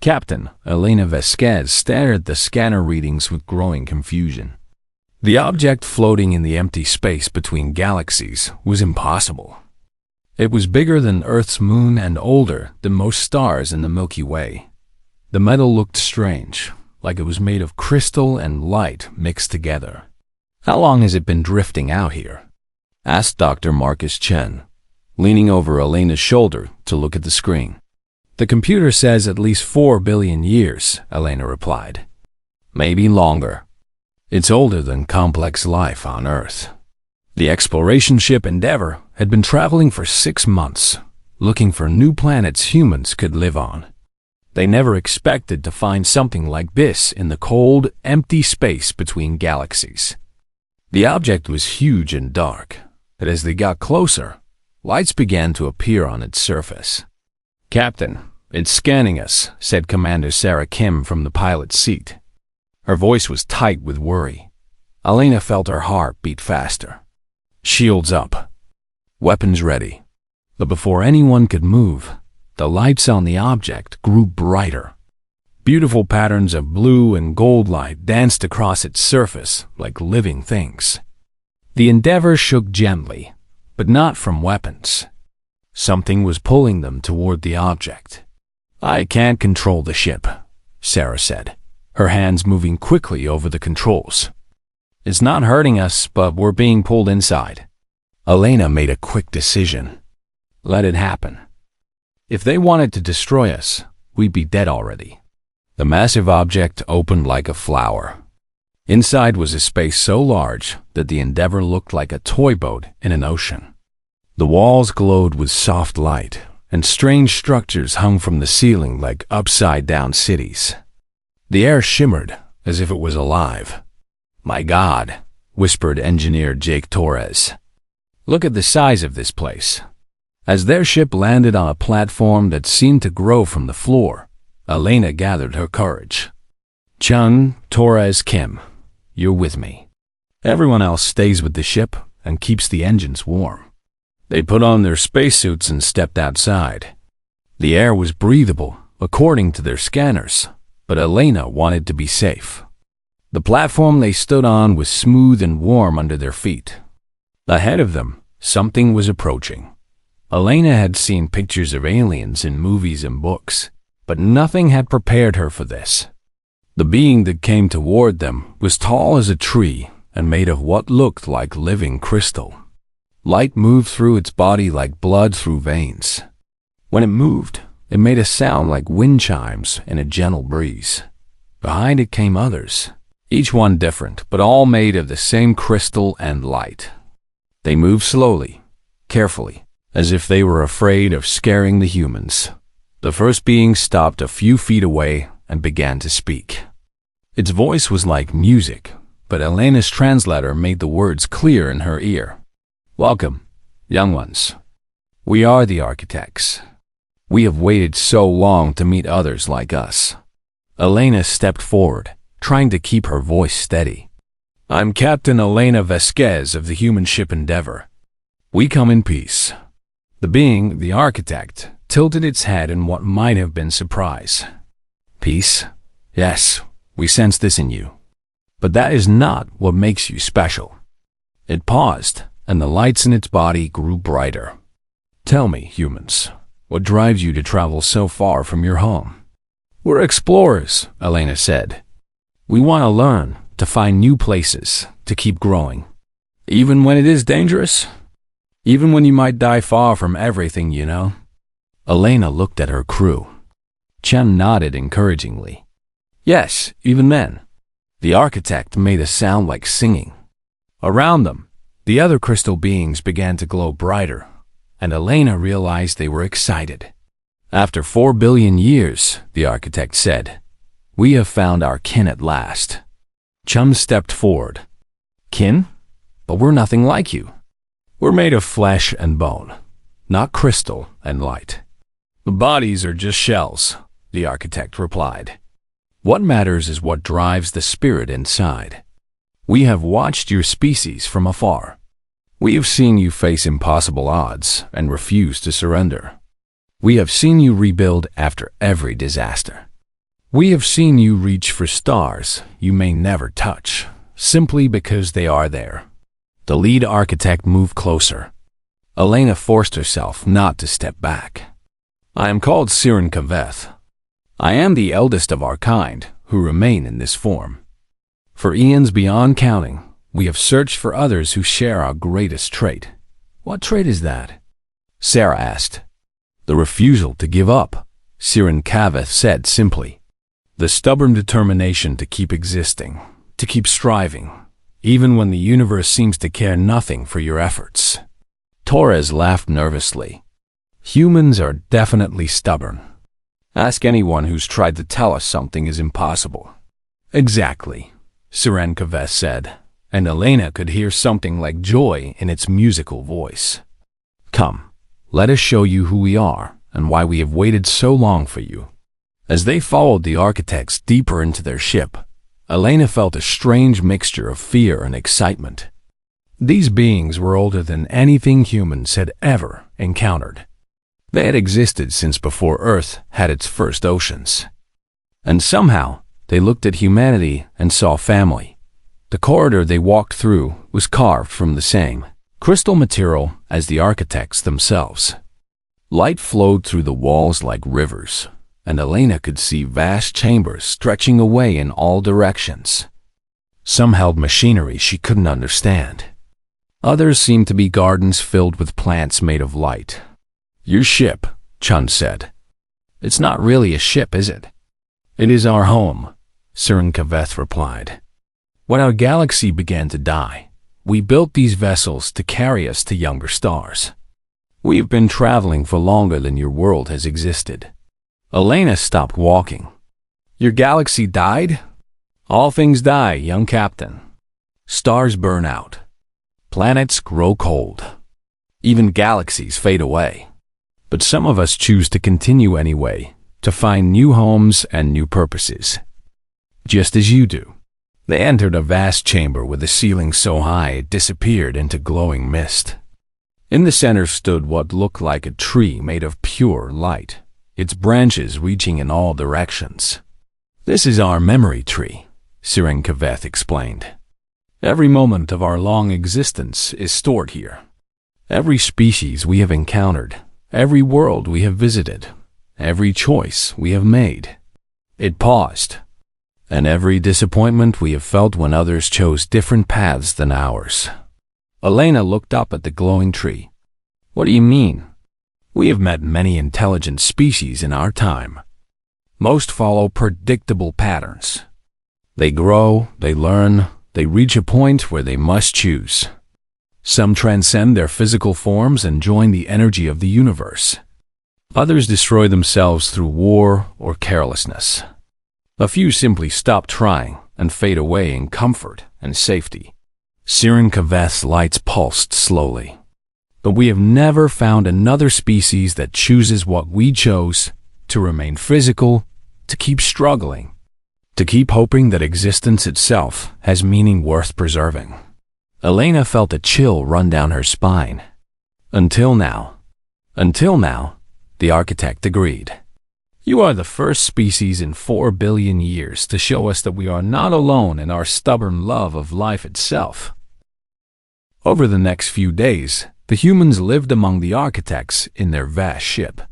Captain Elena Vasquez stared at the scanner readings with growing confusion. The object floating in the empty space between galaxies was impossible. It was bigger than Earth's moon and older than most stars in the Milky Way. The metal looked strange, like it was made of crystal and light mixed together. "How long has it been drifting out here?" asked Dr. Marcus Chen, leaning over Elena's shoulder to look at the screen. "The computer says at least 4 billion years, Elena replied. "Maybe longer. It's older than complex life on Earth." The exploration ship Endeavour had been traveling for 6 months, looking for new planets humans could live on. They never expected to find something like this in the cold, empty space between galaxies. The object was huge and dark, but as they got closer, lights began to appear on its surface. "Captain, it's scanning us," said Commander Sarah Kim from the pilot's seat. Her voice was tight with worry. Elena felt her heart beat faster. "Shields up. Weapons ready." But before anyone could move, the lights on the object grew brighter. Beautiful patterns of blue and gold light danced across its surface like living things. The Endeavour shook gently, but not from weapons. Something was pulling them toward the object. "I can't control the ship," Sarah said, her hands moving quickly over the controls. "It's not hurting us, but we're being pulled inside." Elena made a quick decision. Let it happen. If they wanted to destroy us, we'd be dead already. The massive object opened like a flower. Inside was a space so large that the Endeavour looked like a toy boat in an ocean. The walls glowed with soft light, and strange structures hung from the ceiling like upside-down cities. The air shimmered as if it was alive. "My God," whispered engineer Jake Torres. "Look at the size of this place." As their ship landed on a platform that seemed to grow from the floor, Elena gathered her courage. "Chun, Torres, Kim, you're with me. Everyone else stays with the ship and keeps the engines warm." They put on their spacesuits and stepped outside. The air was breathable, according to their scanners, but Elena wanted to be safe. The platform they stood on was smooth and warm under their feet. Ahead of them, something was approaching. Elena had seen pictures of aliens in movies and books, but nothing had prepared her for this. The being that came toward them was tall as a tree and made of what looked like living crystal. Light moved through its body like blood through veins. When it moved, it made a sound like wind chimes in a gentle breeze. Behind it came others, each one different, but all made of the same crystal and light. They moved slowly, carefully, as if they were afraid of scaring the humans. The first being stopped a few feet away and began to speak. Its voice was like music, but Elena's translator made the words clear in her ear. "Welcome, young ones. We are the architects. We have waited so long to meet others like us." Elena stepped forward, trying to keep her voice steady. "I'm Captain Elena Vasquez of the human ship Endeavour. We come in peace." The being, the architect, tilted its head in what might have been surprise. "Peace? Yes, we sense this in you. But that is not what makes you special." It paused, and the lights in its body grew brighter. "Tell me, humans, what drives you to travel so far from your home?" "We're explorers," Elena said. "We want to learn, to find new places, to keep growing. Even when it is dangerous? Even when you might die far from everything you know?" Elena looked at her crew. Chen nodded encouragingly. "Yes, even then." The architect made a sound like singing. Around them, the other crystal beings began to glow brighter, and Elena realized they were excited. "After 4 billion years," the architect said, "we have found our kin at last." Chum stepped forward. "Kin? But we're nothing like you. We're made of flesh and bone, not crystal and light." "The bodies are just shells," the architect replied. "What matters is what drives the spirit inside. We have watched your species from afar. We have seen you face impossible odds and refuse to surrender. We have seen you rebuild after every disaster. We have seen you reach for stars you may never touch, simply because they are there. The lead architect moved closer. Elena forced herself not to step back. I am called Siren Kaveth. I am the eldest of our kind who remain in this form. For eons beyond counting, we have searched for others who share our greatest trait. What trait is that? Sarah asked. The refusal to give up, Siren Kaveth said simply. The stubborn determination to keep existing, to keep striving, even when the universe seems to care nothing for your efforts. Torres laughed nervously. Humans are definitely stubborn. Ask anyone who's tried to tell us something is impossible. Exactly, Siren Kaveth said, and Elena could hear something like joy in its musical voice. Come, let us show you who we are and why we have waited so long for you. As they followed the architects deeper into their ship, Elena felt a strange mixture of fear and excitement. These beings were older than anything humans had ever encountered. They had existed since before Earth had its first oceans. And somehow, they looked at humanity and saw family. The corridor they walked through was carved from the same crystal material as the architects themselves. Light flowed through the walls like rivers, and Elena could see vast chambers stretching away in all directions. Some held machinery she couldn't understand. Others seemed to be gardens filled with plants made of light. Your ship, Chun said. It's not really a ship, is it? It is our home, Siren Kaveth replied. When our galaxy began to die, we built these vessels to carry us to younger stars. We've been traveling for longer than your world has existed. Elena stopped walking. Your galaxy died? All things die, young captain. Stars burn out. Planets grow cold. Even galaxies fade away. But some of us choose to continue anyway, to find new homes and new purposes. Just as you do. They entered a vast chamber with a ceiling so high it disappeared into glowing mist. In the center stood what looked like a tree made of pure light, its branches reaching in all directions. This is our memory tree, Siren Kaveth explained. Every moment of our long existence is stored here. Every species we have encountered, every world we have visited, every choice we have made. It paused. And every disappointment we have felt when others chose different paths than ours. Elena looked up at the glowing tree. What do you mean? We have met many intelligent species in our time. Most follow predictable patterns. They grow, they learn, they reach a point where they must choose. Some transcend their physical forms and join the energy of the universe. Others destroy themselves through war or carelessness. A few simply stop trying and fade away in comfort and safety. Siren Kaveth's lights pulsed slowly. But we have never found another species that chooses what we chose, to remain physical, to keep struggling, to keep hoping that existence itself has meaning worth preserving. Elena felt a chill run down her spine. Until now, the architect agreed. You are the first species in 4 billion years to show us that we are not alone in our stubborn love of life itself. Over the next few days, the humans lived among the architects in their vast ship.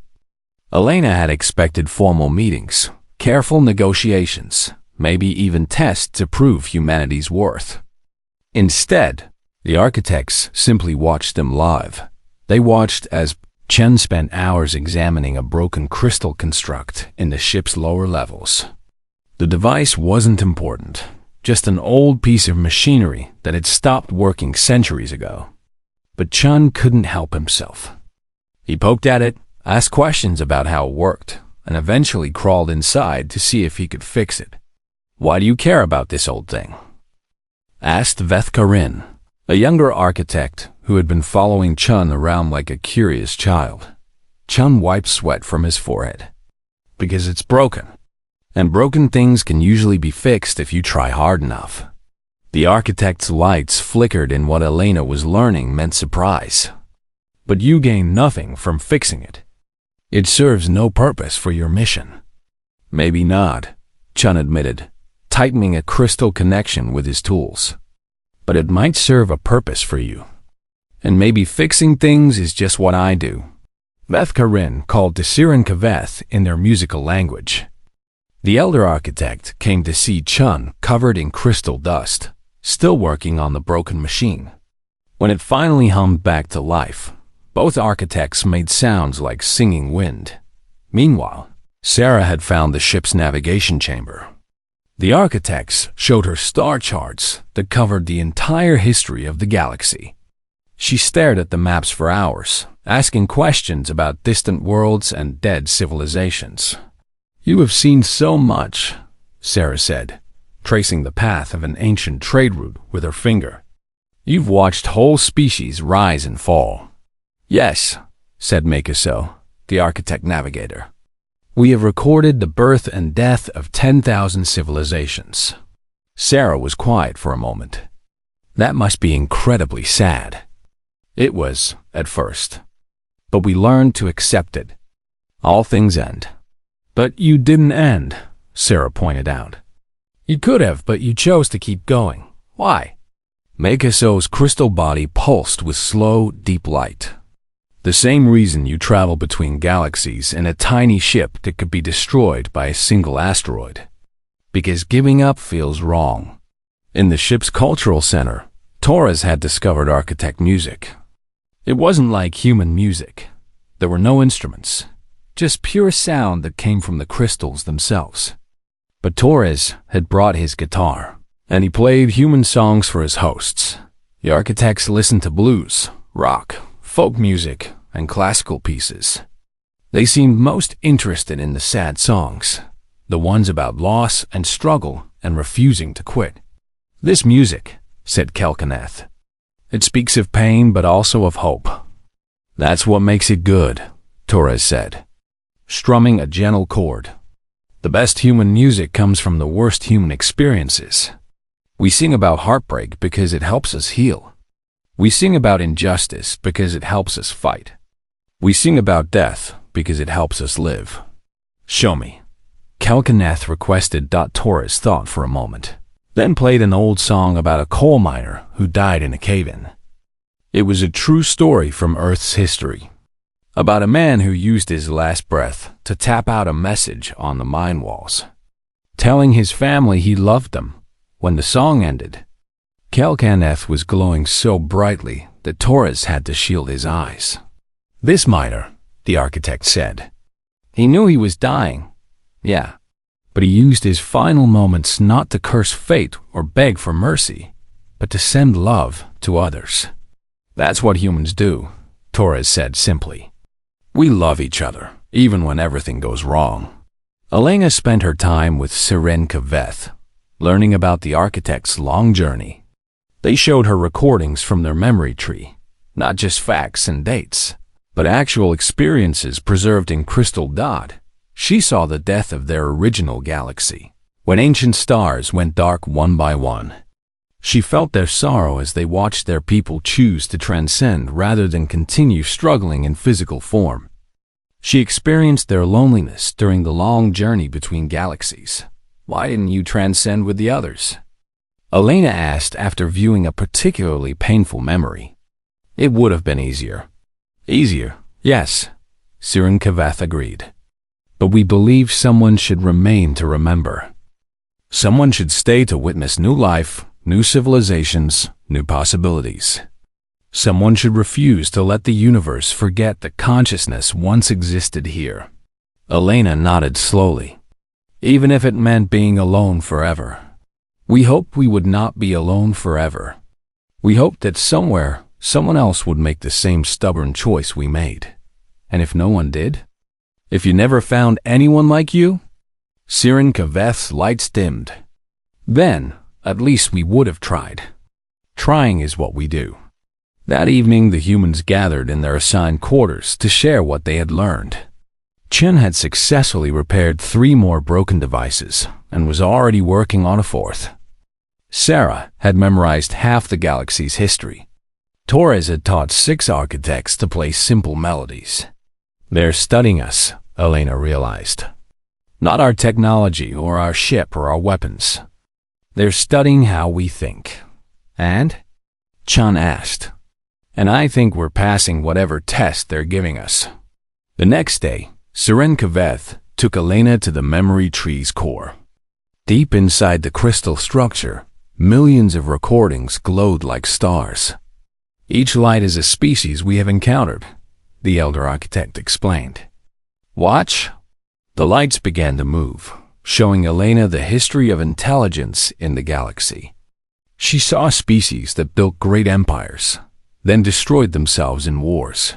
Elena had expected formal meetings, careful negotiations, maybe even tests to prove humanity's worth. Instead, the architects simply watched them live. They watched as Chen spent hours examining a broken crystal construct in the ship's lower levels. The device wasn't important, just an old piece of machinery that had stopped working centuries ago. But Chun couldn't help himself. He poked at it, asked questions about how it worked, and eventually crawled inside to see if he could fix it. Why do you care about this old thing? Asked Veth Karin, a younger architect who had been following Chun around like a curious child. Chun wiped sweat from his forehead. Because it's broken. And broken things can usually be fixed if you try hard enough. The architect's lights flickered in what Elena was learning meant surprise. But you gain nothing from fixing it. It serves no purpose for your mission. Maybe not, Chun admitted, tightening a crystal connection with his tools. But it might serve a purpose for you. And maybe fixing things is just what I do. Veth Karin called to Sirin Kaveth in their musical language. The elder architect came to see Chun covered in crystal dust, still working on the broken machine. When it finally hummed back to life, both architects made sounds like singing wind. Meanwhile, Sarah had found the ship's navigation chamber. The architects showed her star charts that covered the entire history of the galaxy. She stared at the maps for hours, asking questions about distant worlds and dead civilizations. "You have seen so much," Sarah said, tracing the path of an ancient trade route with her finger. "You've watched whole species rise and fall." "Yes," said Makaso, the architect navigator. "We have recorded the birth and death of 10,000 civilizations." Sarah was quiet for a moment. "That must be incredibly sad." It was, at first. But we learned to accept it. All things end. "But you didn't end," Sarah pointed out. "You could have, but you chose to keep going. Why?" Makaso's crystal body pulsed with slow, deep light. "The same reason you travel between galaxies in a tiny ship that could be destroyed by a single asteroid. Because giving up feels wrong." In the ship's cultural center, Torres had discovered architect music. It wasn't like human music. There were no instruments, just pure sound that came from the crystals themselves. But Torres had brought his guitar, and he played human songs for his hosts. The architects listened to blues, rock, folk music, and classical pieces. They seemed most interested in the sad songs, the ones about loss and struggle and refusing to quit. "This music," said Kelkaneth, "it speaks of pain but also of hope." "That's what makes it good," Torres said, strumming a gentle chord. "The best human music comes from the worst human experiences. We sing about heartbreak because it helps us heal. We sing about injustice because it helps us fight. We sing about death because it helps us live." "Show me," Kelkaneth requested. Torres thought for a moment, then played an old song about a coal miner who died in a cave-in. It was a true story from Earth's history, about a man who used his last breath to tap out a message on the mine walls, telling his family he loved them. When the song ended, Kelkaneth was glowing so brightly that Torres had to shield his eyes. "This miner," the architect said. "He knew he was dying. Yeah. But he used his final moments not to curse fate or beg for mercy, but to send love to others." "That's what humans do," Torres said simply. "We love each other, even when everything goes wrong." Elena spent her time with Sirin Kaveth, learning about the architect's long journey. They showed her recordings from their memory tree, not just facts and dates, but actual experiences preserved in crystal dot. She saw the death of their original galaxy, when ancient stars went dark one by one. She felt their sorrow as they watched their people choose to transcend rather than continue struggling in physical form. She experienced their loneliness during the long journey between galaxies. "Why didn't you transcend with the others?" Elena asked after viewing a particularly painful memory. "It would have been easier." "Easier, yes," Sirin Kaveth agreed. "But we believe someone should remain to remember. Someone should stay to witness new life, new civilizations, new possibilities. Someone should refuse to let the universe forget that consciousness once existed here." Elena nodded slowly. "Even if it meant being alone forever. We hoped we would not be alone forever. We hoped that somewhere, someone else would make the same stubborn choice we made. And if no one did? If you never found anyone like you?" Sirin Kaveth's lights dimmed. "Then, at least we would have tried. Trying is what we do." That evening, the humans gathered in their assigned quarters to share what they had learned. Chen had successfully repaired 3 more broken devices and was already working on a 4th. Sarah had memorized half the galaxy's history. Torres had taught 6 architects to play simple melodies. "They're studying us," Elena realized. Not our technology or our ship or our weapons. They're studying how we think. And? Chan asked. And I think we're passing whatever test they're giving us. The next day, Siren Kaveth took Elena to the memory tree's core. Deep inside the crystal structure, millions of recordings glowed like stars. Each light is a species we have encountered, the elder architect explained. Watch. The lights began to move, showing Elena the history of intelligence in the galaxy. She saw species that built great empires, then destroyed themselves in wars.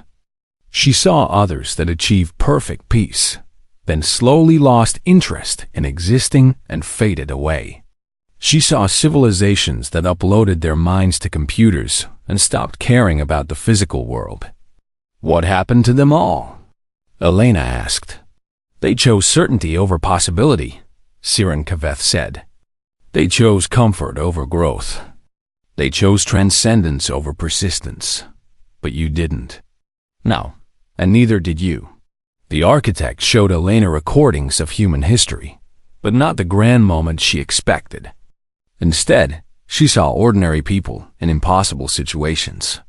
She saw others that achieved perfect peace, then slowly lost interest in existing and faded away. She saw civilizations that uploaded their minds to computers and stopped caring about the physical world. What happened to them all? Elena asked. They chose certainty over possibility, Siren Kaveth said. They chose comfort over growth. They chose transcendence over persistence. But you didn't. No, and neither did you. The architect showed Elena recordings of human history, but not the grand moment she expected. Instead, she saw ordinary people in impossible situations.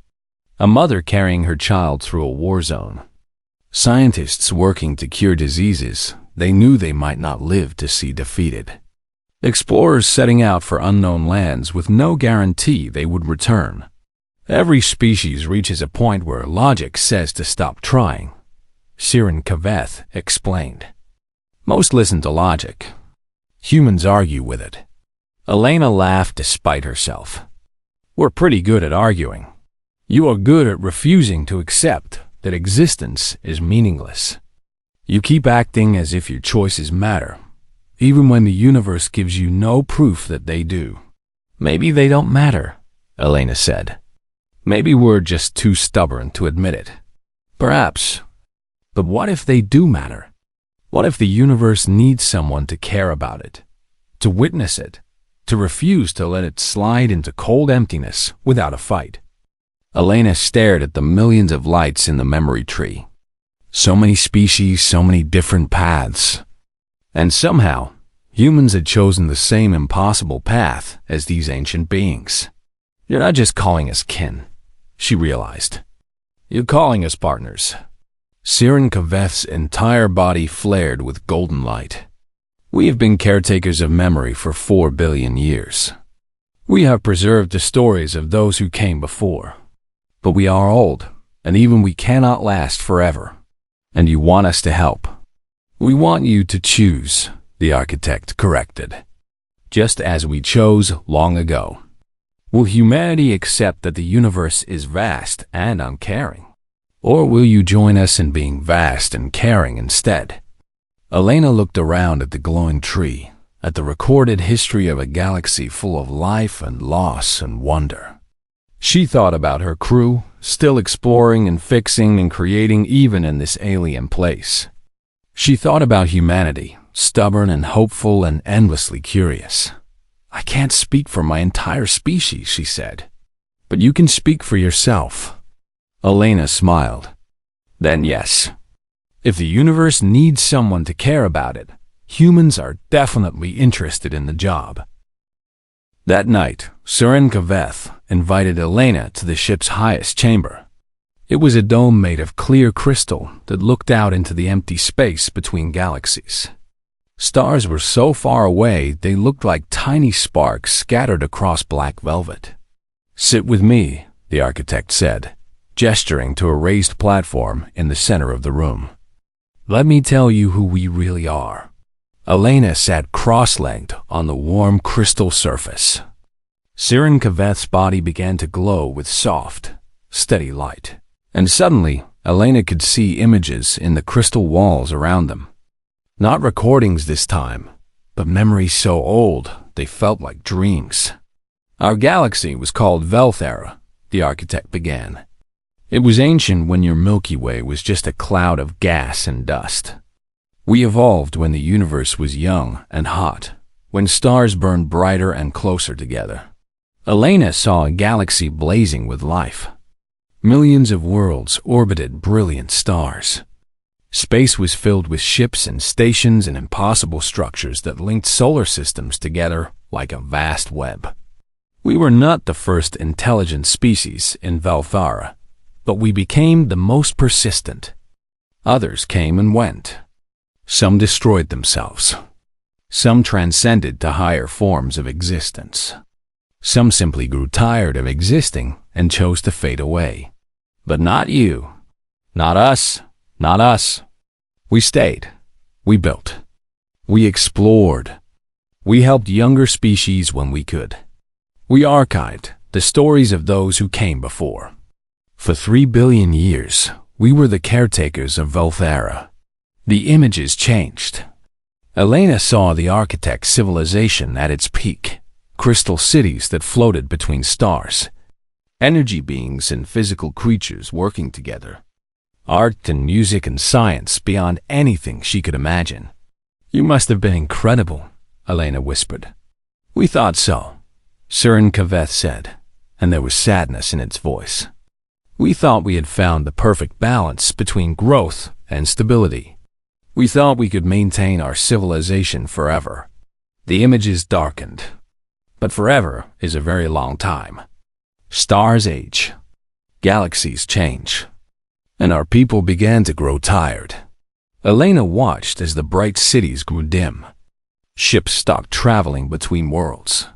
A mother carrying her child through a war zone. Scientists working to cure diseases they knew they might not live to see defeated. Explorers setting out for unknown lands with no guarantee they would return. Every species reaches a point where logic says to stop trying, Siren Kaveth explained. Most listen to logic. Humans argue with it. Elena laughed despite herself. We're pretty good at arguing. You are good at refusing to accept that existence is meaningless. You keep acting as if your choices matter, even when the universe gives you no proof that they do. Maybe they don't matter, Elena said. Maybe we're just too stubborn to admit it. Perhaps. But what if they do matter? What if the universe needs someone to care about it, to witness it, to refuse to let it slide into cold emptiness without a fight? Elena stared at the millions of lights in the memory tree. So many species, so many different paths. And somehow, humans had chosen the same impossible path as these ancient beings. You're not just calling us kin, she realized. You're calling us partners. Siren Kaveth's entire body flared with golden light. We have been caretakers of memory for 4 billion years. We have preserved the stories of those who came before. But we are old, and even we cannot last forever. And you want us to help. We want you to choose, the architect corrected. Just as we chose long ago. Will humanity accept that the universe is vast and uncaring? Or will you join us in being vast and caring instead? Elena looked around at the glowing tree, at the recorded history of a galaxy full of life and loss and wonder. She thought about her crew, still exploring and fixing and creating even in this alien place. She thought about humanity, stubborn and hopeful and endlessly curious. I can't speak for my entire species, she said. But you can speak for yourself. Elena smiled. Then yes. If the universe needs someone to care about it, humans are definitely interested in the job. That night, Siren Kaveth invited Elena to the ship's highest chamber. It was a dome made of clear crystal that looked out into the empty space between galaxies. Stars were so far away they looked like tiny sparks scattered across black velvet. Sit with me, the architect said, gesturing to a raised platform in the center of the room. Let me tell you who we really are. Elena sat cross-legged on the warm crystal surface. Siren Kaveth's body began to glow with soft, steady light. And suddenly, Elena could see images in the crystal walls around them. Not recordings this time, but memories so old they felt like dreams. Our galaxy was called Velthera, the architect began. It was ancient when your Milky Way was just a cloud of gas and dust. We evolved when the universe was young and hot, when stars burned brighter and closer together. Elena saw a galaxy blazing with life. Millions of worlds orbited brilliant stars. Space was filled with ships and stations and impossible structures that linked solar systems together like a vast web. We were not the first intelligent species in Valthara, but we became the most persistent. Others came and went. Some destroyed themselves. Some transcended to higher forms of existence. Some simply grew tired of existing and chose to fade away. But not you. Not us. Not us. We stayed. We built. We explored. We helped younger species when we could. We archived the stories of those who came before. For 3 billion years, we were the caretakers of Valthara. The images changed. Elena saw the architect civilization at its peak, crystal cities that floated between stars, energy beings and physical creatures working together, art and music and science beyond anything she could imagine. You must have been incredible, Elena whispered. We thought so, Surin Kaveth said, and there was sadness in its voice. We thought we had found the perfect balance between growth and stability. We thought we could maintain our civilization forever. The images darkened. But forever is a very long time. Stars age. Galaxies change. And our people began to grow tired. Elena watched as the bright cities grew dim. Ships stopped traveling between worlds.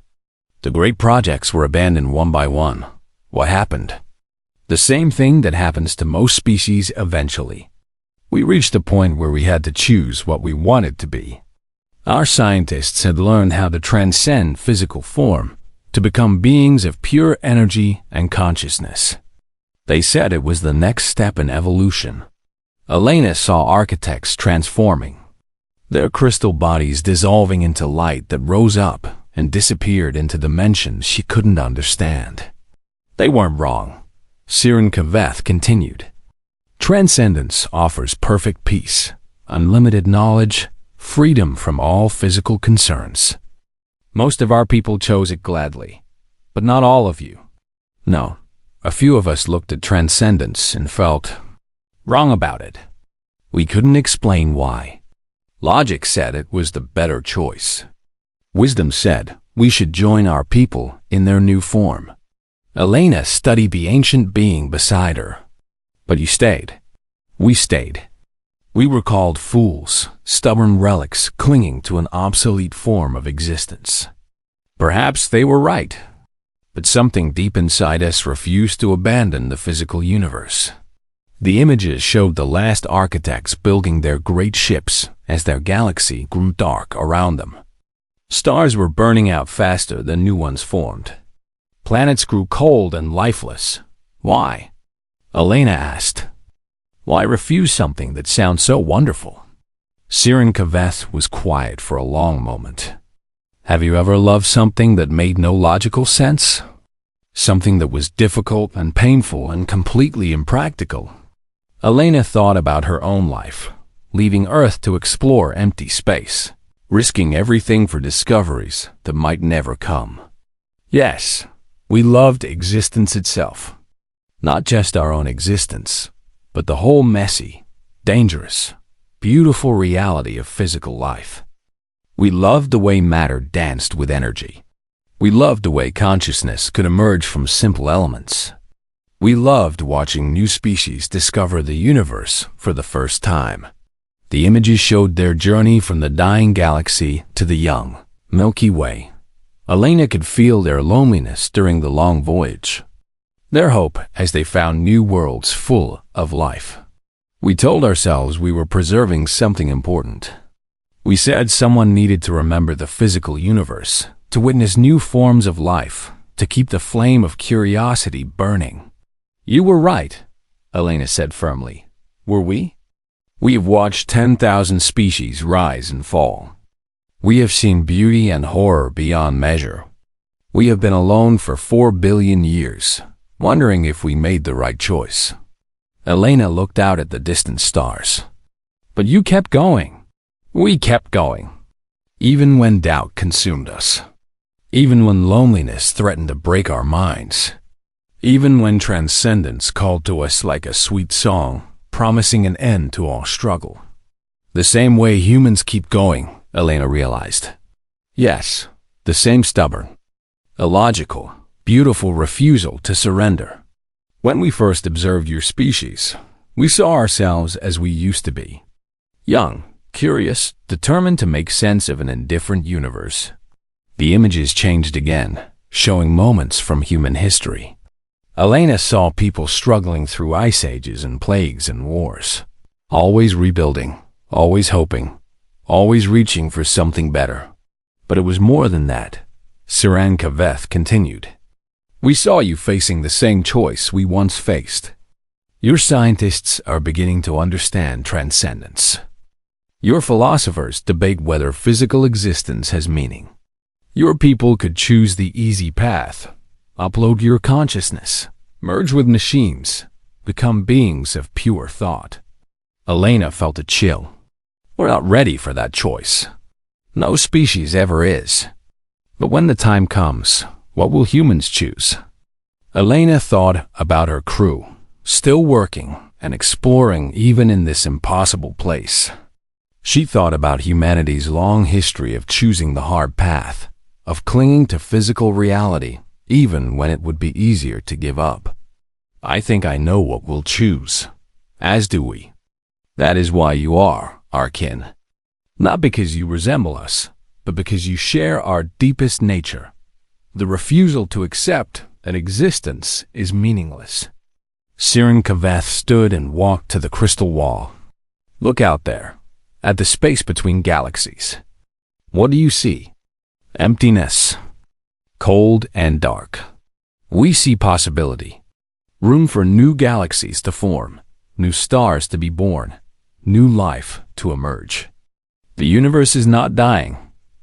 The great projects were abandoned one by one. What happened? The same thing that happens to most species eventually. We reached a point where we had to choose what we wanted to be. Our scientists had learned how to transcend physical form, to become beings of pure energy and consciousness. They said it was the next step in evolution. Elena saw architects transforming, their crystal bodies dissolving into light that rose up and disappeared into dimensions she couldn't understand. They weren't wrong. Surin Kaveth continued. Transcendence offers perfect peace, unlimited knowledge, freedom from all physical concerns. Most of our people chose it gladly, but not all of you. No, a few of us looked at transcendence and felt wrong about it. We couldn't explain why. Logic said it was the better choice. Wisdom said we should join our people in their new form. Elena studied the ancient being beside her. But you stayed. We stayed. We were called fools, stubborn relics clinging to an obsolete form of existence. Perhaps they were right, but something deep inside us refused to abandon the physical universe. The images showed the last architects building their great ships as their galaxy grew dark around them. Stars were burning out faster than new ones formed. Planets grew cold and lifeless. Why? Elena asked. Why refuse something that sounds so wonderful? Surin Kaveth was quiet for a long moment. Have you ever loved something that made no logical sense? Something that was difficult and painful and completely impractical? Elena thought about her own life, leaving Earth to explore empty space, risking everything for discoveries that might never come. Yes, we loved existence itself. Not just our own existence, but the whole messy, dangerous, beautiful reality of physical life. We loved the way matter danced with energy. We loved the way consciousness could emerge from simple elements. We loved watching new species discover the universe for the first time. The images showed their journey from the dying galaxy to the young Milky Way. Elena could feel their loneliness during the long voyage, their hope as they found new worlds full of life. We told ourselves we were preserving something important. We said someone needed to remember the physical universe, to witness new forms of life, to keep the flame of curiosity burning. You were right, Elena said firmly. Were we? We have watched 10,000 species rise and fall. We have seen beauty and horror beyond measure. We have been alone for 4 billion years, wondering if we made the right choice. Elena looked out at the distant stars. But you kept going. We kept going. Even when doubt consumed us. Even when loneliness threatened to break our minds. Even when transcendence called to us like a sweet song, promising an end to all struggle. The same way humans keep going, Elena realized. Yes, the same stubborn, illogical, beautiful refusal to surrender. When we first observed your species, we saw ourselves as we used to be. Young, curious, determined to make sense of an indifferent universe. The images changed again, showing moments from human history. Elena saw people struggling through ice ages and plagues and wars, always rebuilding, always hoping, always reaching for something better. But it was more than that. Siran Kaveth continued. We saw you facing the same choice we once faced. Your scientists are beginning to understand transcendence. Your philosophers debate whether physical existence has meaning. Your people could choose the easy path, upload your consciousness, merge with machines, become beings of pure thought. Elena felt a chill. We're not ready for that choice. No species ever is. But when the time comes, what will humans choose? Elena thought about her crew, still working and exploring even in this impossible place. She thought about humanity's long history of choosing the hard path, of clinging to physical reality, even when it would be easier to give up. I think I know what we'll choose. As do we. That is why you are our kin. Not because you resemble us, but because you share our deepest nature. The refusal to accept an existence is meaningless. Siran Kaveth stood and walked to the crystal wall. Look out there, at the space between galaxies. What do you see? Emptiness. Cold and dark. We see possibility. Room for new galaxies to form, new stars to be born, new life to emerge. The universe is not dying.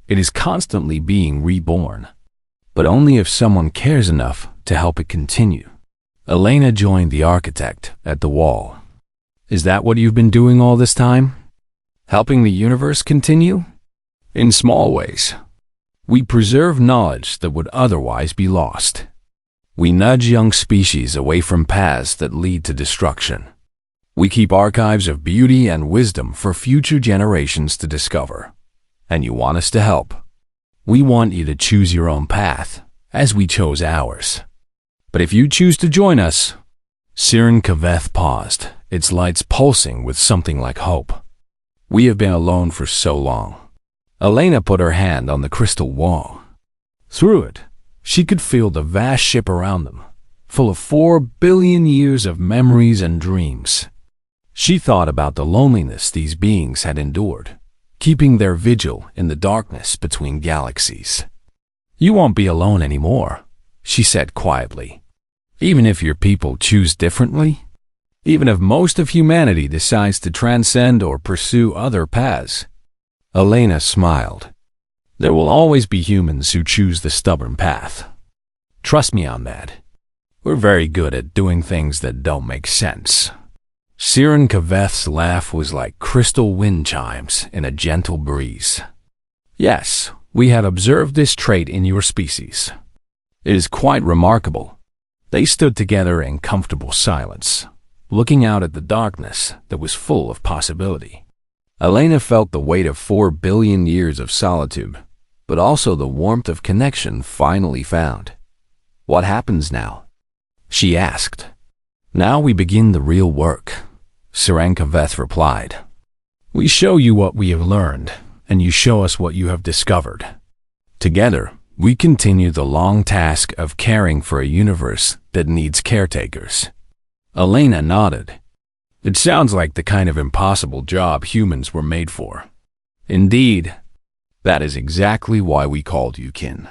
It is constantly being reborn. But only if someone cares enough to help it continue. Elena joined the architect at the wall. Is that what you've been doing all this time? Helping the universe continue? In small ways. We preserve knowledge that would otherwise be lost. We nudge young species away from paths that lead to destruction. We keep archives of beauty and wisdom for future generations to discover. And you want us to help. We want you to choose your own path, as we chose ours. But if you choose to join us... Siran Kaveth paused, its lights pulsing with something like hope. We have been alone for so long. Elena put her hand on the crystal wall. Through it, she could feel the vast ship around them, full of 4 billion years of memories and dreams. She thought about the loneliness these beings had endured, keeping their vigil in the darkness between galaxies. You won't be alone anymore, she said quietly. Even if your people choose differently, even if most of humanity decides to transcend or pursue other paths. Elena smiled. There will always be humans who choose the stubborn path. Trust me on that. We're very good at doing things that don't make sense. Siran Kaveth's laugh was like crystal wind chimes in a gentle breeze. Yes, we have observed this trait in your species. It is quite remarkable. They stood together in comfortable silence, looking out at the darkness that was full of possibility. Elena felt the weight of 4 billion years of solitude, but also the warmth of connection finally found. What happens now? She asked. Now we begin the real work, Siran Kaveth replied. We show you what we have learned, and you show us what you have discovered. Together, we continue the long task of caring for a universe that needs caretakers. Elena nodded. It sounds like the kind of impossible job humans were made for. Indeed, that is exactly why we called you kin.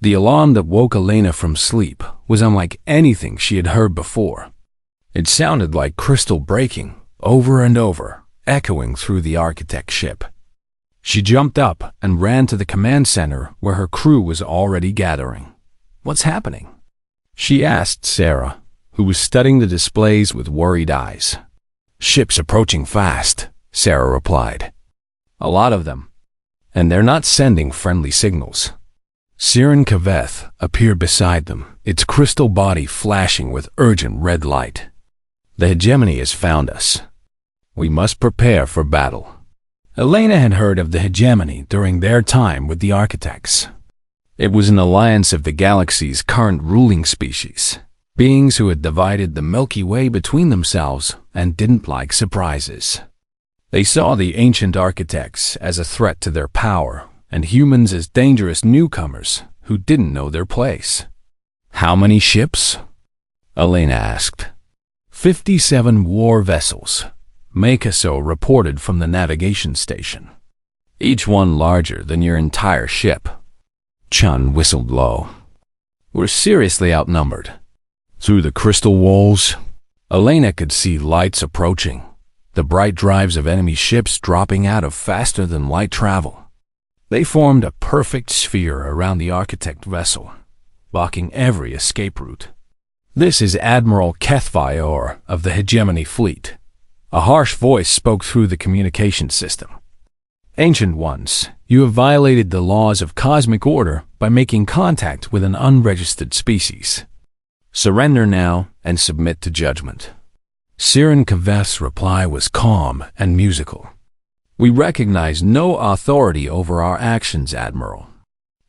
The alarm that woke Elena from sleep was unlike anything she had heard before. It sounded like crystal breaking, over and over, echoing through the architect's ship. She jumped up and ran to the command center where her crew was already gathering. What's happening? She asked Sarah, who was studying the displays with worried eyes. Ships approaching fast, Sarah replied. A lot of them. And they're not sending friendly signals. Siran Kaveth appeared beside them, its crystal body flashing with urgent red light. The hegemony has found us. We must prepare for battle. Elena had heard of the hegemony during their time with the architects. It was an alliance of the galaxy's current ruling species, beings who had divided the Milky Way between themselves and didn't like surprises. They saw the ancient architects as a threat to their power and humans as dangerous newcomers who didn't know their place. How many ships? Elena asked. 57 war vessels, Makaso reported from the navigation station. Each one larger than your entire ship. Chun whistled low. We're seriously outnumbered. Through the crystal walls, Elena could see lights approaching, the bright drives of enemy ships dropping out of faster than light travel. They formed a perfect sphere around the architect vessel, blocking every escape route. This is Admiral HFY War of the Hegemony Fleet. A harsh voice spoke through the communication system. Ancient Ones, you have violated the laws of cosmic order by making contact with an unregistered species. Surrender now and submit to judgment. Siren Kaveth's reply was calm and musical. We recognize no authority over our actions, Admiral.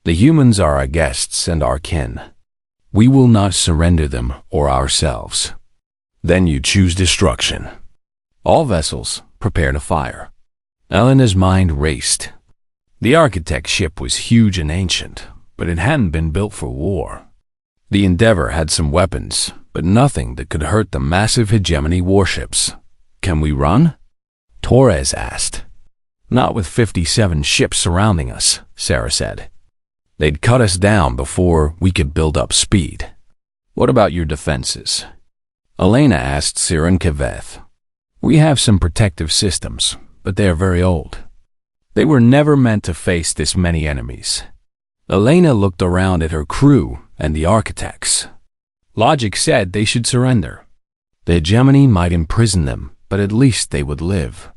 The humans are our guests and our kin. We will not surrender them or ourselves. Then you choose destruction. All vessels, prepare to fire. Elena's mind raced. The architect ship was huge and ancient, but it hadn't been built for war. The Endeavor had some weapons, but nothing that could hurt the massive hegemony warships. Can we run? Torres asked. Not with 57 ships surrounding us, Sarah said. They'd cut us down before we could build up speed. What about your defenses? Elena asked Siren Kaveth. We have some protective systems, but they are very old. They were never meant to face this many enemies. Elena looked around at her crew and the architects. Logic said they should surrender. The hegemony might imprison them, but at least they would live.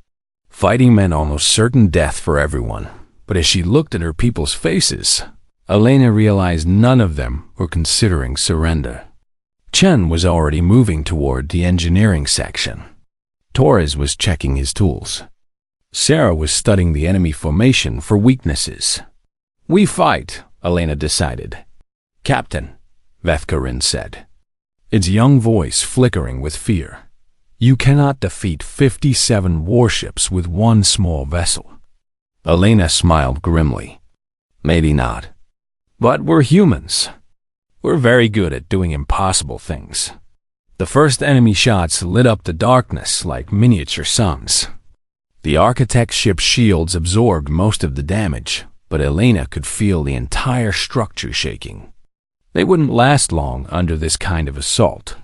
Fighting meant almost certain death for everyone, but as she looked at her people's faces, Elena realized none of them were considering surrender. Chen was already moving toward the engineering section. Torres was checking his tools. Sarah was studying the enemy formation for weaknesses. We fight, Elena decided. Captain, Vethkarin said, its young voice flickering with fear. You cannot defeat 57 warships with one small vessel. Elena smiled grimly. Maybe not. But we're humans. We're very good at doing impossible things. The first enemy shots lit up the darkness like miniature suns. The architect's ship's shields absorbed most of the damage, but Elena could feel the entire structure shaking. They wouldn't last long under this kind of assault.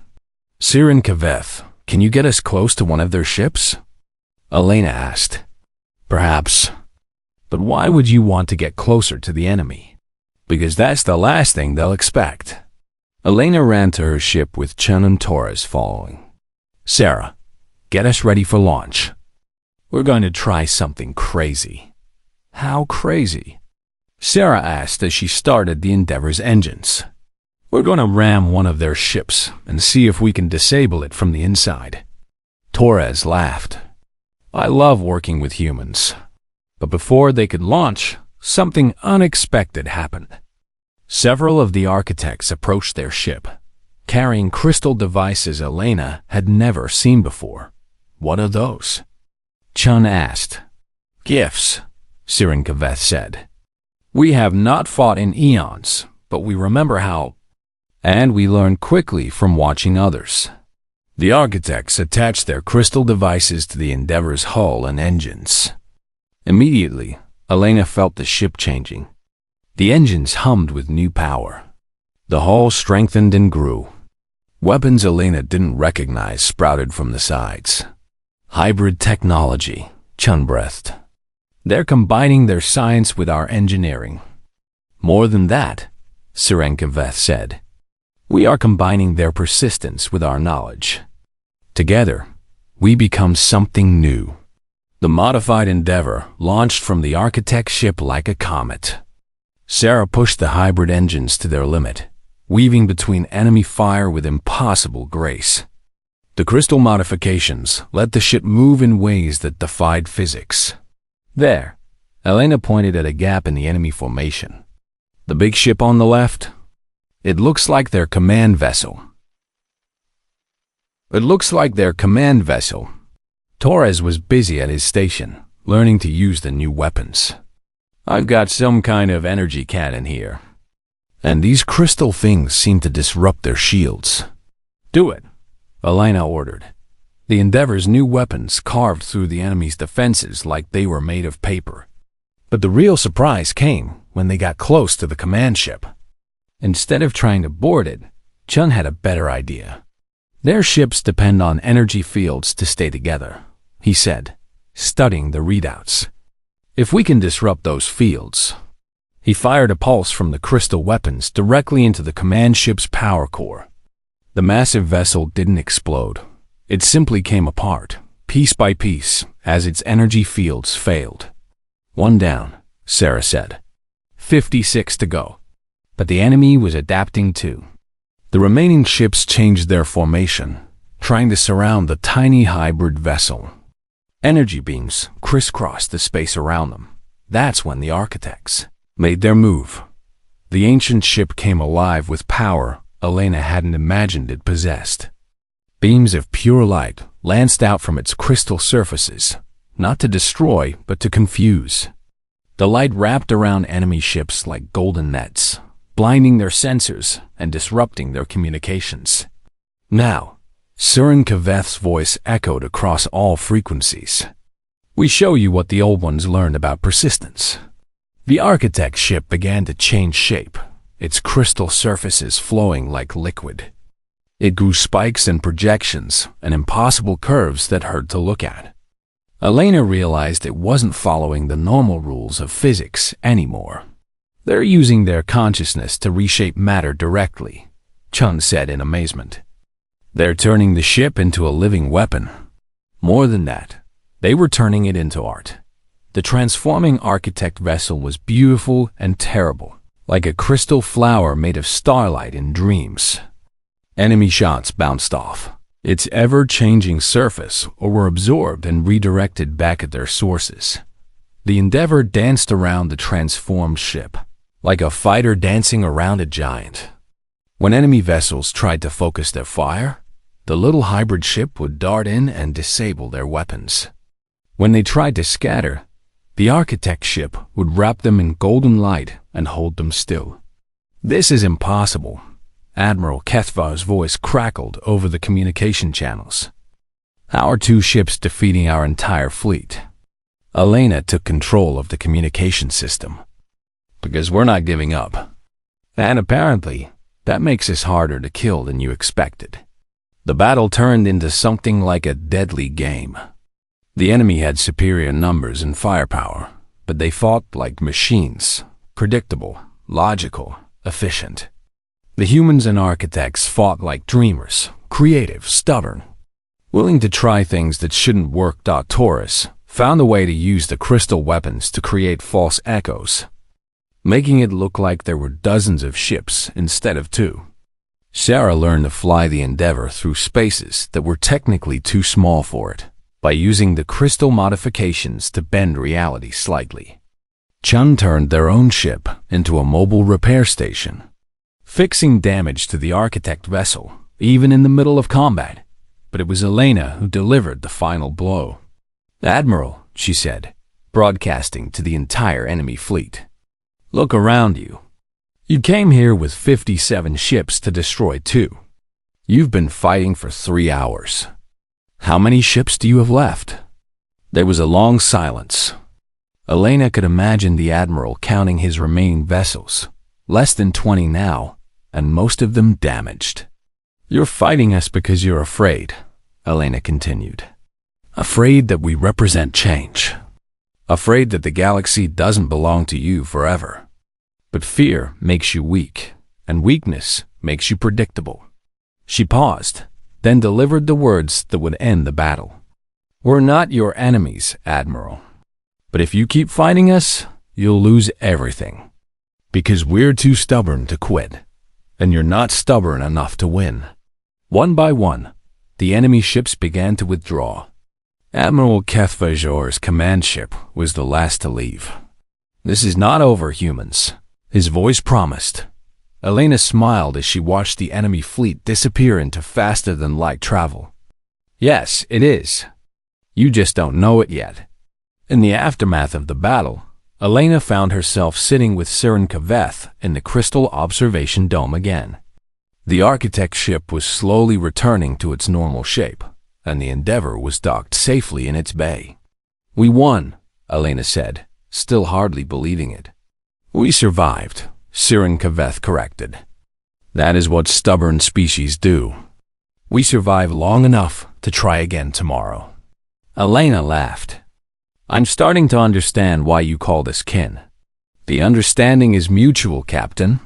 Siren Kaveth, can you get us close to one of their ships? Elena asked. Perhaps. But why would you want to get closer to the enemy? Because that's the last thing they'll expect. Elena ran to her ship with Chen and Torres following. Sarah, get us ready for launch. We're going to try something crazy. How crazy? Sarah asked as she started the Endeavor's engines. We're going to ram one of their ships and see if we can disable it from the inside. Torres laughed. I love working with humans. But before they could launch, something unexpected happened. Several of the architects approached their ship, carrying crystal devices Elena had never seen before. What are those? Chun asked. Gifts, Siren Kaveth said. We have not fought in eons, but we remember how, and we learn quickly from watching others. The architects attached their crystal devices to the Endeavor's hull and engines. Immediately, Elena felt the ship changing. The engines hummed with new power. The hull strengthened and grew. Weapons Elena didn't recognize sprouted from the sides. Hybrid technology, Chun breathed. They're combining their science with our engineering. More than that, Siren Kaveth said. We are combining their persistence with our knowledge. Together, we become something new. The modified Endeavor launched from the architect's ship like a comet. Sarah pushed the hybrid engines to their limit, weaving between enemy fire with impossible grace. The crystal modifications let the ship move in ways that defied physics. There, Elena pointed at a gap in the enemy formation. The big ship on the left? It looks like their command vessel. Torres was busy at his station, learning to use the new weapons. I've got some kind of energy cannon here, and these crystal things seem to disrupt their shields. Do it, Elena ordered. The Endeavor's new weapons carved through the enemy's defenses like they were made of paper. But the real surprise came when they got close to the command ship. Instead of trying to board it, Chun had a better idea. Their ships depend on energy fields to stay together, he said, studying the readouts. If we can disrupt those fields. He fired a pulse from the crystal weapons directly into the command ship's power core. The massive vessel didn't explode. It simply came apart, piece by piece, as its energy fields failed. One down, Sarah said. 56 to go. But the enemy was adapting too. The remaining ships changed their formation, trying to surround the tiny hybrid vessel. Energy beams crisscrossed the space around them. That's when the architects made their move. The ancient ship came alive with power Elena hadn't imagined it possessed. Beams of pure light lanced out from its crystal surfaces, not to destroy, but to confuse. The light wrapped around enemy ships like golden nets, blinding their sensors and disrupting their communications. Now, Surin Kaveth's voice echoed across all frequencies. We show you what the old ones learned about persistence. The architect ship began to change shape, its crystal surfaces flowing like liquid. It grew spikes and projections and impossible curves that hurt to look at. Elena realized it wasn't following the normal rules of physics anymore. They're using their consciousness to reshape matter directly, Chun said in amazement. They're turning the ship into a living weapon. More than that, they were turning it into art. The transforming architect vessel was beautiful and terrible, like a crystal flower made of starlight in dreams. Enemy shots bounced off its ever-changing surface or were absorbed and redirected back at their sources. The Endeavor danced around the transformed ship, like a fighter dancing around a giant. When enemy vessels tried to focus their fire, the little hybrid ship would dart in and disable their weapons. When they tried to scatter, the architect ship would wrap them in golden light and hold them still. This is impossible. Admiral Kethvar's voice crackled over the communication channels. How are two ships defeating our entire fleet? Elena took control of the communication system. Because we're not giving up. And apparently, that makes us harder to kill than you expected. The battle turned into something like a deadly game. The enemy had superior numbers and firepower, but they fought like machines, predictable, logical, efficient. The humans and architects fought like dreamers, creative, stubborn, willing to try things that shouldn't work. Taurus found a way to use the crystal weapons to create false echoes, making it look like there were dozens of ships instead of two. Sarah learned to fly the Endeavor through spaces that were technically too small for it by using the crystal modifications to bend reality slightly. Chun turned their own ship into a mobile repair station, fixing damage to the architect vessel, even in the middle of combat. But it was Elena who delivered the final blow. Admiral, she said, broadcasting to the entire enemy fleet. Look around you. You came here with 57 ships to destroy 2. You've been fighting for 3 hours. How many ships do you have left? There was a long silence. Elena could imagine the Admiral counting his remaining vessels. Less than 20 now, and most of them damaged. You're fighting us because you're afraid, Elena continued. Afraid that we represent change. Afraid that the galaxy doesn't belong to you forever. But fear makes you weak, and weakness makes you predictable. She paused, then delivered the words that would end the battle. We're not your enemies, Admiral. But if you keep fighting us, you'll lose everything. Because we're too stubborn to quit, and you're not stubborn enough to win. One by one, the enemy ships began to withdraw. Admiral Kethvajor's command ship was the last to leave. "This is not over, humans," his voice promised. Elena smiled as she watched the enemy fleet disappear into faster-than-light travel. "Yes, it is. You just don't know it yet." In the aftermath of the battle, Elena found herself sitting with Siren Kaveth in the Crystal Observation Dome again. The Architect ship was slowly returning to its normal shape, and the Endeavor was docked safely in its bay. "We won," Elena said, still hardly believing it. "We survived," Siren Kaveth corrected. "That is what stubborn species do. We survive long enough to try again tomorrow." Elena laughed. "I'm starting to understand why you call this kin. The understanding is mutual, Captain.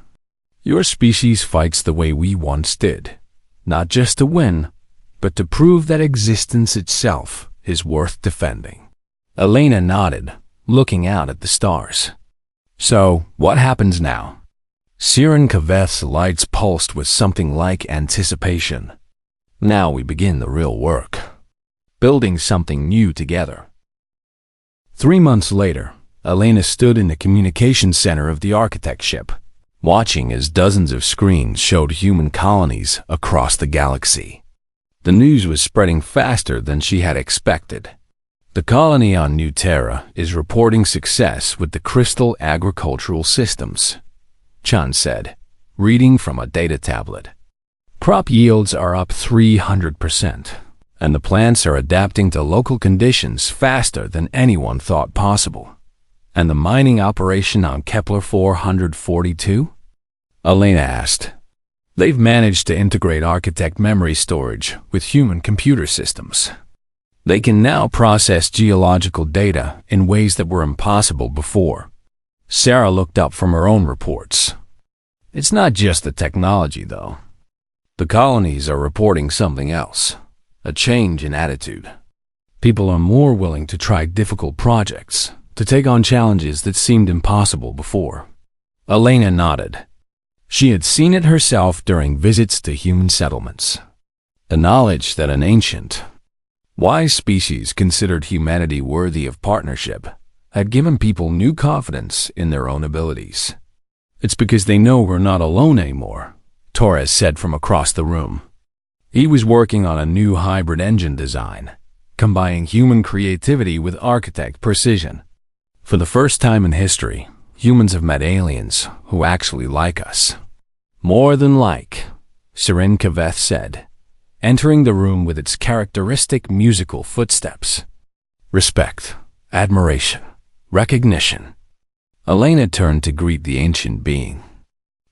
Your species fights the way we once did, not just to win, but to prove that existence itself is worth defending." Elena nodded, looking out at the stars. "So, what happens now?" Siren Kaveth's lights pulsed with something like anticipation. "Now we begin the real work. Building something new together." 3 months later, Elena stood in the communications center of the Architect ship, watching as dozens of screens showed human colonies across the galaxy. The news was spreading faster than she had expected. "The colony on New Terra is reporting success with the crystal agricultural systems," Chan said, reading from a data tablet. "Crop yields are up 300%, and the plants are adapting to local conditions faster than anyone thought possible. And the mining operation on Kepler 442? Elena asked. "They've managed to integrate Architect memory storage with human computer systems. They can now process geological data in ways that were impossible before." Sarah looked up from her own reports. "It's not just the technology, though. The colonies are reporting something else, a change in attitude. People are more willing to try difficult projects, to take on challenges that seemed impossible before." Elena nodded. She had seen it herself during visits to human settlements. The knowledge that an ancient, wise species considered humanity worthy of partnership had given people new confidence in their own abilities. "It's because they know we're not alone anymore," Torres said from across the room. He was working on a new hybrid engine design, combining human creativity with architect precision. "For the first time in history, humans have met aliens who actually like us." "More than like," Siren Kaveth said, entering the room with its characteristic musical footsteps. "Respect, admiration, recognition." Elena turned to greet the ancient being.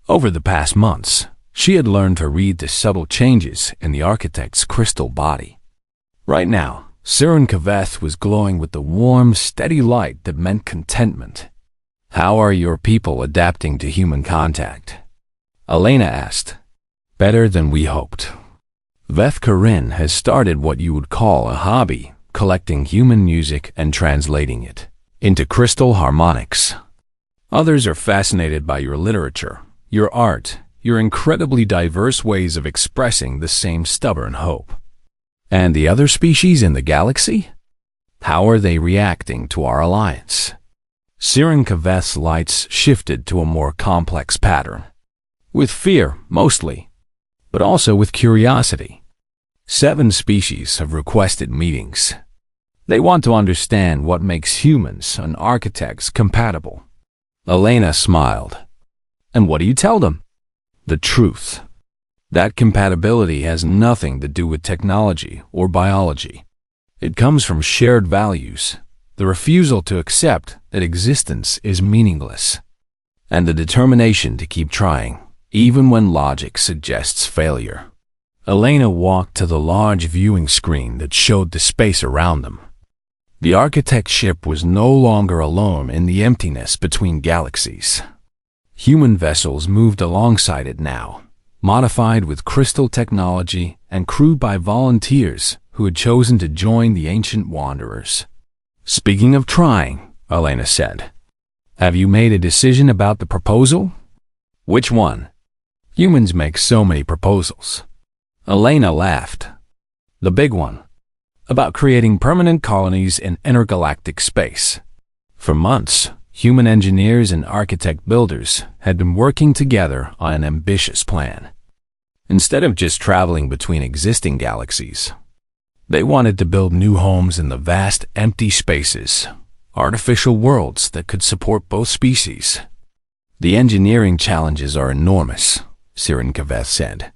Over the past months, she had learned to read the subtle changes in the Architect's crystal body. Right now, Siren Kaveth was glowing with the warm, steady light that meant contentment. "How are your people adapting to human contact?" Elena asked. "Better than we hoped. Veth Karin has started what you would call a hobby, collecting human music and translating it into crystal harmonics. Others are fascinated by your literature, your art, your incredibly diverse ways of expressing the same stubborn hope." "And the other species in the galaxy? How are they reacting to our alliance?" Siren Kaveth's lights shifted to a more complex pattern. "With fear, mostly, but also with curiosity. 7 species have requested meetings. They want to understand what makes humans and architects compatible." Elena smiled. "And what do you tell them?" "The truth. That compatibility has nothing to do with technology or biology. It comes from shared values, the refusal to accept that existence is meaningless, and the determination to keep trying, even when logic suggests failure." Elena walked to the large viewing screen that showed the space around them. The Architect ship was no longer alone in the emptiness between galaxies. Human vessels moved alongside it now, modified with crystal technology and crewed by volunteers who had chosen to join the ancient wanderers. "Speaking of trying," Elena said, "have you made a decision about the proposal?" "Which one?" "Humans make so many proposals." Elena laughed. The big one, about creating permanent colonies in intergalactic space. For months, human engineers and architect builders had been working together on an ambitious plan. Instead of just traveling between existing galaxies, they wanted to build new homes in the vast empty spaces, artificial worlds that could support both species. The engineering challenges are enormous, Sirinkaveth said.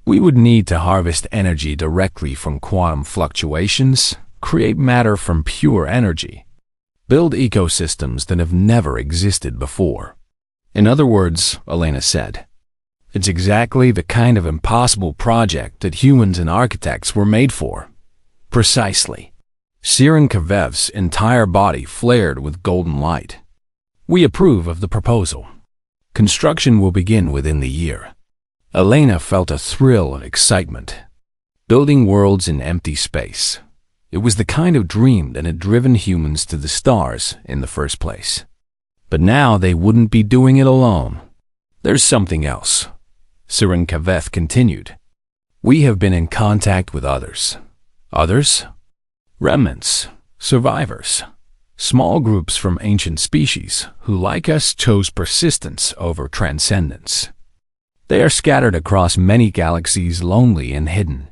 We would need to harvest energy directly from quantum fluctuations, create matter from pure energy, build ecosystems that have never existed before. In other words, Elena said, it's exactly the kind of impossible project that humans and architects were made for. Precisely. Sirinkaveth's entire body flared with golden light. We approve of the proposal. Construction will begin within the year. Elena felt a thrill of excitement. Building worlds in empty space. It was the kind of dream that had driven humans to the stars in the first place. But now they wouldn't be doing it alone. There's something else, Sirinkaveth continued. We have been in contact with others. Others? Remnants, survivors, small groups from ancient species who, like us, chose persistence over transcendence. They are scattered across many galaxies, lonely and hidden.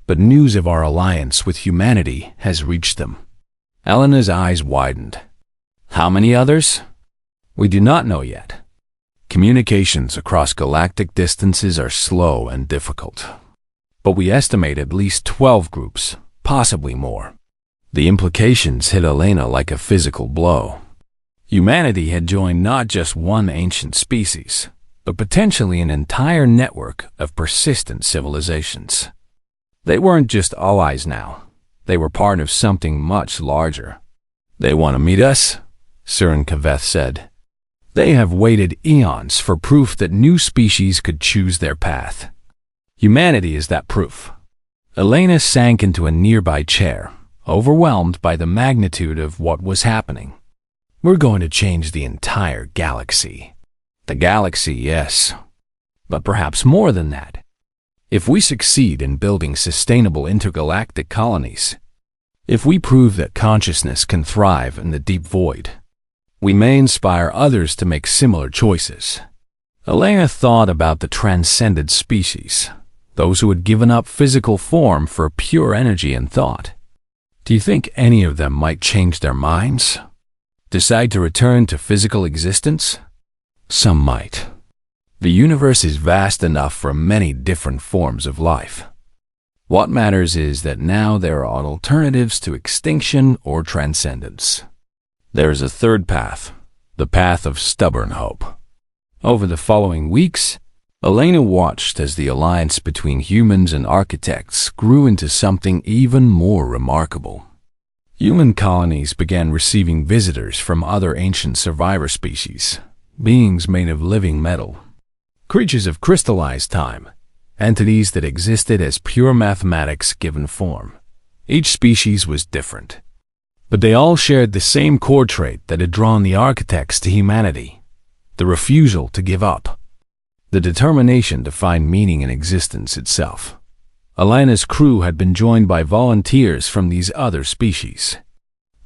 But news of our alliance with humanity has reached them. Elena's eyes widened. How many others? We do not know yet. Communications across galactic distances are slow and difficult. But we estimate at least 12 groups, possibly more. The implications hit Elena like a physical blow. Humanity had joined not just one ancient species, but potentially an entire network of persistent civilizations. They weren't just allies now. They were part of something much larger. They want to meet us, Sirinkaveth said. They have waited eons for proof that new species could choose their path. Humanity is that proof. Elena sank into a nearby chair, overwhelmed by the magnitude of what was happening. We're going to change the entire galaxy. The galaxy, yes, but perhaps more than that. If we succeed in building sustainable intergalactic colonies, if we prove that consciousness can thrive in the deep void, we may inspire others to make similar choices. Elena thought about the transcended species, those who had given up physical form for pure energy and thought. Do you think any of them might change their minds? Decide to return to physical existence? Some might. The universe is vast enough for many different forms of life. What matters is that now there are alternatives to extinction or transcendence. There is a third path, the path of stubborn hope. Over the following weeks, Elena watched as the alliance between humans and architects grew into something even more remarkable. Human colonies began receiving visitors from other ancient survivor species, beings made of living metal, creatures of crystallized time, entities that existed as pure mathematics given form. Each species was different, but they all shared the same core trait that had drawn the architects to humanity: the refusal to give up, the determination to find meaning in existence itself. Elena's crew had been joined by volunteers from these other species.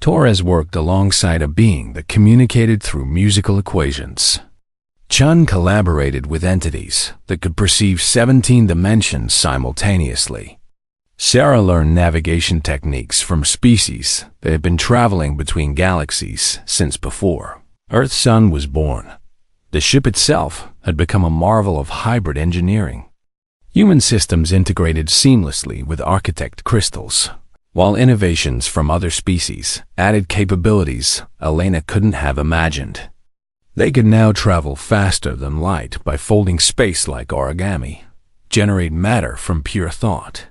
Torres worked alongside a being that communicated through musical equations. Chun collaborated with entities that could perceive 17 dimensions simultaneously. Sarah learned navigation techniques from species that had been traveling between galaxies since before Earth's sun was born. The ship itself had become a marvel of hybrid engineering. Human systems integrated seamlessly with architect crystals, while innovations from other species added capabilities Elena couldn't have imagined. They could now travel faster than light by folding space like origami, generate matter from pure thought,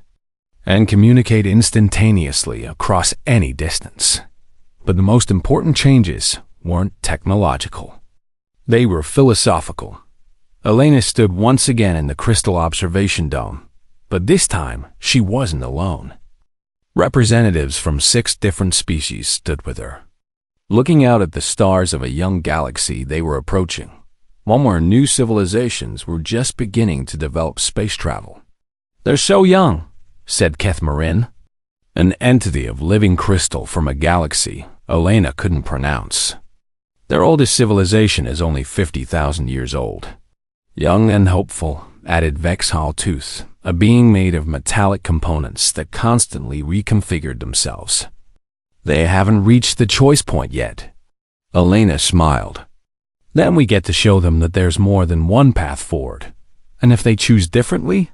and communicate instantaneously across any distance. But the most important changes weren't technological. They were philosophical. Elena stood once again in the crystal observation dome, but this time she wasn't alone. Representatives from 6 different species stood with her, looking out at the stars of a young galaxy they were approaching, one where new civilizations were just beginning to develop space travel. They're so young, said Kethmarin, an entity of living crystal from a galaxy Elena couldn't pronounce. Their oldest civilization is only 50,000 years old. Young and hopeful, added Vexhal Tooth, a being made of metallic components that constantly reconfigured themselves. They haven't reached the choice point yet. Elena smiled. Then we get to show them that there's more than one path forward. And if they choose differently?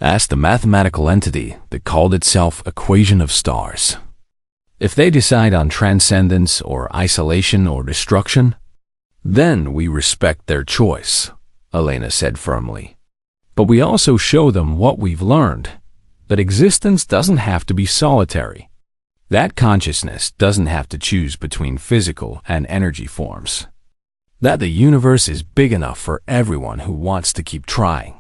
Asked the mathematical entity that called itself Equation of Stars. If they decide on transcendence or isolation or destruction, then we respect their choice, Elena said firmly. But we also show them what we've learned, that existence doesn't have to be solitary. That consciousness doesn't have to choose between physical and energy forms. That the universe is big enough for everyone who wants to keep trying.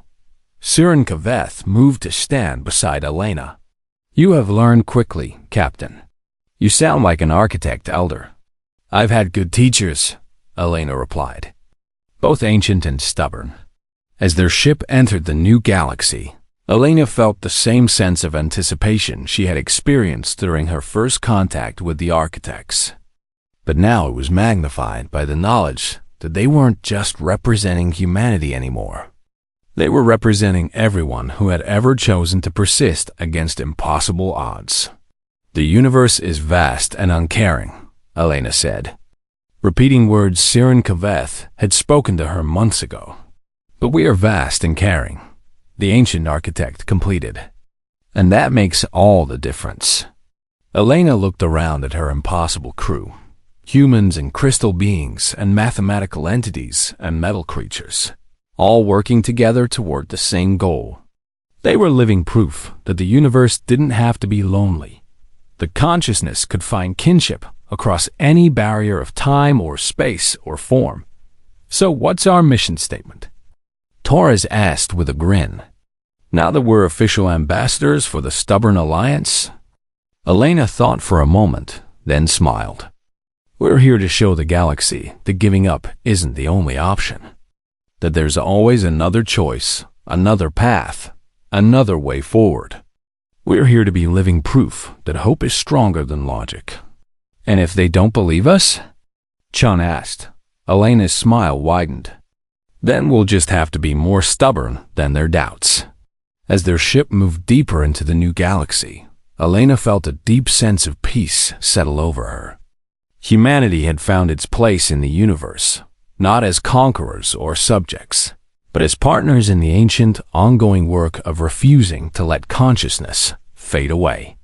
Sirin Kaveth moved to stand beside Elena. You have learned quickly, Captain. You sound like an architect elder. I've had good teachers, Elena replied, both ancient and stubborn. As their ship entered the new galaxy, Elena felt the same sense of anticipation she had experienced during her first contact with the architects. But now it was magnified by the knowledge that they weren't just representing humanity anymore. They were representing everyone who had ever chosen to persist against impossible odds. The universe is vast and uncaring, Elena said, repeating words Sirin Kaveth had spoken to her months ago. But we are vast and caring, the ancient architect completed. And that makes all the difference. Elena looked around at her impossible crew, humans and crystal beings and mathematical entities and metal creatures, all working together toward the same goal. They were living proof that the universe didn't have to be lonely. The consciousness could find kinship across any barrier of time or space or form. So what's our mission statement? Torres asked with a grin. Now that we're official ambassadors for the Stubborn Alliance? Elena thought for a moment, then smiled. We're here to show the galaxy that giving up isn't the only option. That there's always another choice, another path, another way forward. We're here to be living proof that hope is stronger than logic. And if they don't believe us? Chun asked. Elena's smile widened. Then we'll just have to be more stubborn than their doubts. As their ship moved deeper into the new galaxy, Elena felt a deep sense of peace settle over her. Humanity had found its place in the universe, not as conquerors or subjects, but as partners in the ancient, ongoing work of refusing to let consciousness fade away.